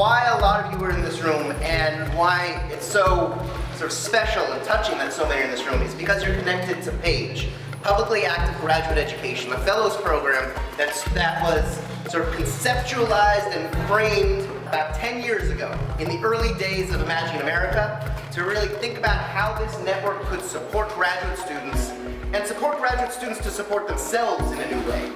why a lot of you are in this room and why it's so sort of special and touching that so many are in this room is because you're connected to PAGE, Publicly Active Graduate Education, the Fellows Program that was sort of conceptualized and framed about 10 years ago in the early days of Imagine America to really think about how this network could support graduate students and support graduate students to support themselves in a new way.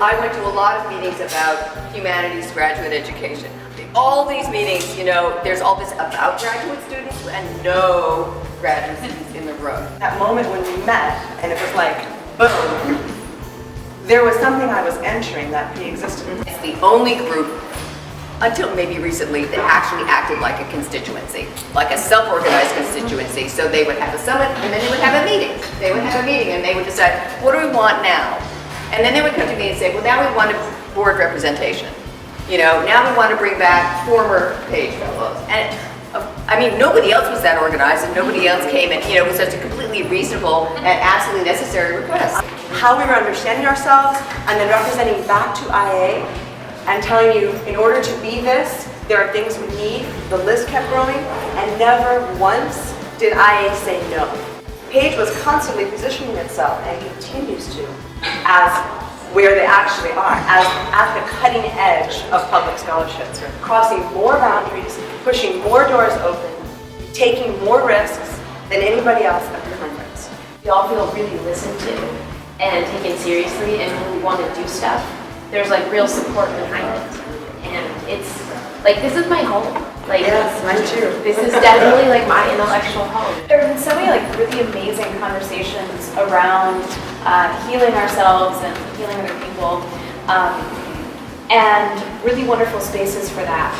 I went to a lot of meetings about humanities graduate education. All these meetings, you know, there's all this about graduate students and no graduate students in the room. That moment when we met and it was like, boom, there was something I was entering that pre-existed. It's the only group, until maybe recently, that actually acted like a constituency, like a self-organized constituency. So they would have a summit and then they would have a meeting. They would have a meeting and they would decide, what do we want now? And then they would come to me and say, well, now we want a board representation. You know, now we want to bring back former PAGE fellows. And I mean, nobody else was that organized and nobody else came and, you know, it was such a completely reasonable and absolutely necessary request. How we were understanding ourselves and then representing back to IA and telling you, in order to be this, there are things we need. The list kept growing and never once did IA say no. PAGE was constantly positioning itself and continues to as where they actually are, as at the cutting edge of public scholarships, crossing more boundaries, pushing more doors open, taking more risks than anybody else at the conference. We all feel really listened to and taken seriously, and when we want to do stuff, there's like real support behind it. And it's like, this is my home. Like, yes, mine too. This is definitely like my intellectual home. There have been so many like really amazing conversations around healing ourselves and healing other people, and really wonderful spaces for that.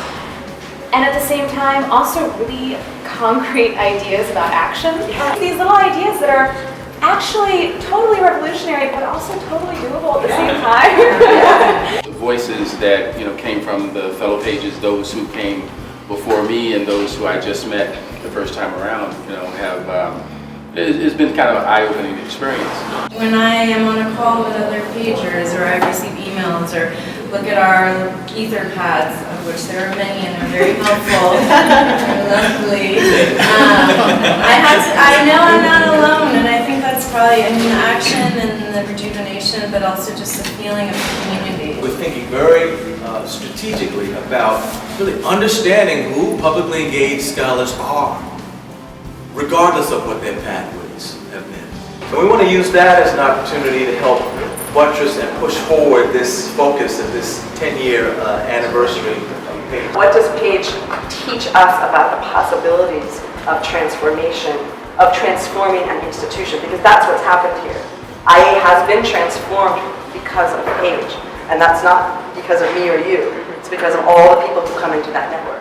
And at the same time, also really concrete ideas about action. Yeah. These little ideas that are actually totally revolutionary, but also totally doable at the same time. The voices that, you know, came from the fellow pages, those who came before me and those who I just met the first time around, you know, have it's been kind of an eye-opening experience. When I am on a call with other pagers, or I receive emails, or look at our ether pads, of which there are many and they're very helpful, lovely. I know I'm not alone, and I think that's probably in the action and the rejuvenation, but also just the feeling of community. We're thinking very strategically about really understanding who publicly engaged scholars are, regardless of what their pathways have been. So we want to use that as an opportunity to help buttress and push forward this focus of this 10-year anniversary of PAGE. What does PAGE teach us about the possibilities of transformation, of transforming an institution? Because that's what's happened here. IA has been transformed because of PAGE, and that's not because of me or you. It's because of all the people who come into that network.